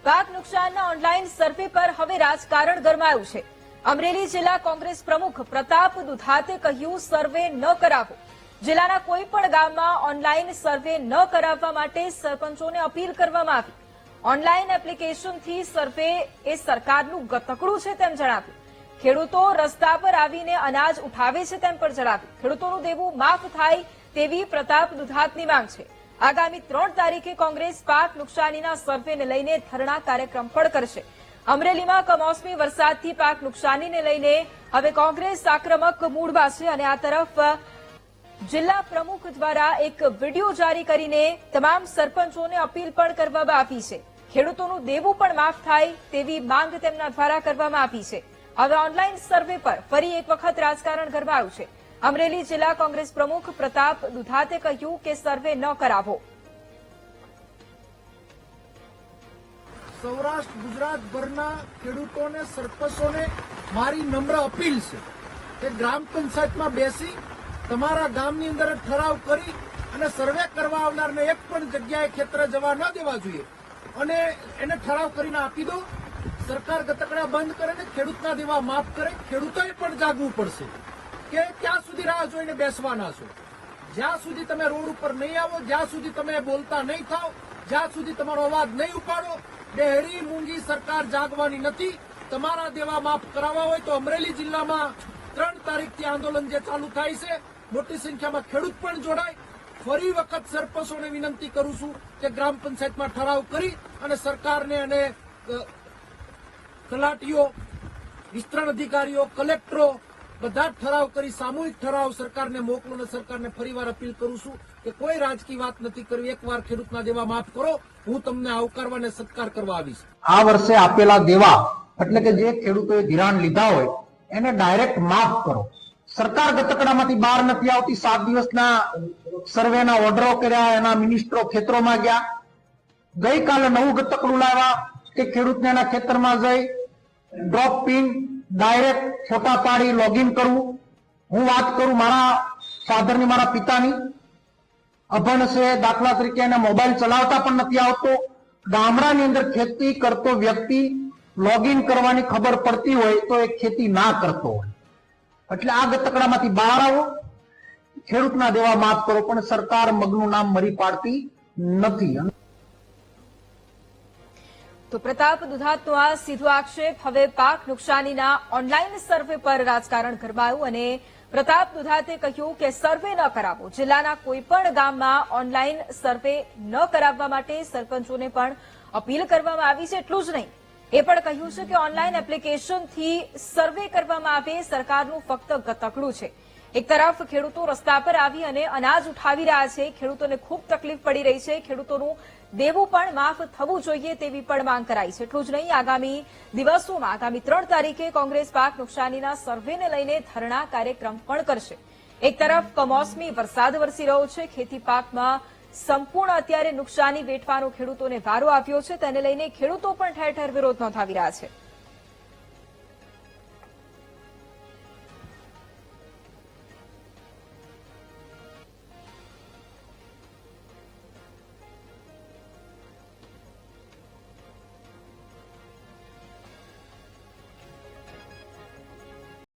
પાક નુકસાનના ઓનલાઈન સર્વે પર હવે રાજકારણ ગરમાયું છે। અમરેલી જિલ્લા કોંગ્રેસ પ્રમુખ પ્રતાપ દુધાતે કહ્યું, સર્વે ન કરાવો। જિલ્લાના કોઈ પણ ગામમાં ઓનલાઈન સર્વે ન કરાવવા માટે સરપંચોને અપીલ કરવામાં આવી। ઓનલાઈન એપ્લિકેશનથી સર્વે એ સરકારનું ગતકડું છે તેમ જણાવ્યું। ખેડૂતો રસ્તા પર આવીને અનાજ ઉઠાવે છે તેમ પણ જણાવ્યું। ખેડૂતોનું દેવું માફ થાય તેવી પ્રતાપ દુધાતની માંગ છે। આગામી 3 તારીખે કોંગ્રેસ પાક નુકસાનીના સર્વેને લઈને ધરણા કાર્યક્રમ પણ કરશે। અમરેલીમાં કમોસમી વરસાદથી પાક નુકસાનીને લઈને હવે કોંગ્રેસ આક્રમક મૂડમાં છે અને આ તરફ જિલ્લા પ્રમુખ દ્વારા એક વિડીયો જારી કરીને તમામ સરપંચોને અપીલ પણ કરવામાં આવી છે। ખેડૂતોનું દેવું પણ માફ થાય તેવી માંગ તેમના દ્વારા કરવામાં આવી છે। હવે ઓનલાઈન સર્વે પર ફરી એક વખત રાજકારણ ગરમાયું છે। અમરેલી જિલ્લા કોંગ્રેસ પ્રમુખ પ્રતાપ દુધાતે કહ્યું કે સર્વે ન કરાવો। સૌરાષ્ટ્ર ગુજરાતભરના ખેડૂતોને સરપંચોને મારી નમ્ર અપીલ છે કે ગ્રામ પંચાયતમાં બેસી તમારા ગામની અંદર ઠરાવ કરી અને સર્વે કરવા આવનારને એક પણ જગ્યાએ ખેતરે જવા ન દેવા જોઈએ અને એને ઠરાવ કરીને આપી દો। સરકાર ગતકડા બંધ કરે ને ખેડૂતના દેવા માફ કરે। ખેડૂતોએ પણ જાગવું પડશે કે ક્યાં સુધી રાહ જોઈને બેસવાના છો। જ્યાં સુધી તમે રોડ ઉપર નહીં આવો, જ્યાં સુધી તમે બોલતા નહીં થાવ, જ્યાં સુધી તમારો અવાજ નહીં ઉપાડો, ડેહરી મૂંગી સરકાર જાગવાની નથી। તમારા દેવા માફ કરાવવા હોય તો અમરેલી જિલ્લામાં 3 તારીખથી આંદોલન જે ચાલુ થાય છે, મોટી સંખ્યામાં ખેડૂત પણ જોડાય। ફરી વખત સરપંચોને વિનંતી કરું છું કે ગ્રામ પંચાયતમાં ઠરાવ કરી અને સરકારને અને તલાટીઓ, વિસ્તરણ અધિકારીઓ, કલેક્ટરો બધા ઠરાવ કરી સામૂહિક ઠરાવ સરકારને મોકલો અને સરકારને ફરીવાર અપીલ કરું છું કે કોઈ રાજકીય વાત નથી કરવી। એકવાર ખેડૂતના દેવા માફ કરો, હું તમને આવકારવા અને સત્કાર કરવા આવીશ। આ વર્ષે આપેલા દેવા એટલે કે જે ખેડૂતોએ ધિરાણ લીધા હોય એને ડાયરેક્ટ માફ કરો। સરકાર ગતકડામાંથી બહાર નથી આવતી। 7 દિવસના સર્વેના ઓર્ડરો કર્યા, એના મિનિસ્ટરો ખેતરોમાં ગયા। ગઈકાલે નવું ગતકડું લાવ્યા કે ખેડૂતને એના ખેતરમાં જઈ ડ્રોપ પિન ડાયરેક્ટ ફોટા પાડી લોગિન કરવું। હું વાત કરું મારા ફાધરની, મારા પિતાની, અભણ છે, દાખલા તરીકે એને મોબાઈલ ચલાવતા પણ નથી આવતો। ગામડાની અંદર ખેતી કરતો વ્યક્તિ લોગિન કરવાની ખબર પડતી હોય તો એ ખેતી ના કરતો હોય। એટલે આ ગતકડામાંથી બહાર આવો, ખેડૂતના દેવા માફ કરો, પણ સરકાર મગનું નામ મરી પાડતી નથી। તો પ્રતાપ દુધાતનો આ સીધો આક્ષેપ। હવે પાક નુકસાનીના ઓનલાઈન સર્વે પર રાજકારણ ગરમાયું અને પ્રતાપ દુધાતે કહ્યું કે સર્વે ન કરાવો। જિલ્લાના કોઈ પણ ગામમાં ઓનલાઈન સર્વે ન કરાવવા માટે સરપંચોને પણ અપીલ કરવામાં આવી છે। એટલું જ નહીં, એ પણ કહ્યું છે કે ઓનલાઈન એપ્લિકેશનથી સર્વે કરવામાં આવે સરકારનું ફક્ત ગતકડું છે। એક તરફ ખેડૂતો રસ્તા પર આવી અને અનાજ ઉઠાવી રહ્યા છે, ખેડૂતોને ખૂબ તકલીફ પડી રહી છે, ખેડૂતોનું દેવું પણ માફ થવું જોઈએ તેવી પણ માંગ કરાઈ છે। એટલું જ નહીં, આગામી દિવસોમાં આગામી 3 તારીખે કોંગ્રેસ પાક નુકસાનીના સર્વેને લઈને ધરણા કાર્યક્રમ પણ કરશે। એક તરફ કમોસમી વરસાદ વરસી રહ્યો છે, ખેતી પાકમાં સંપૂર્ણ અત્યારે નુકસાની વેઠવાનો ખેડૂતોને વારો આવ્યો છે, તેને લઈને ખેડૂતો પણ ઠેર ઠેર વિરોધ નોંધાવી રહ્યા છે।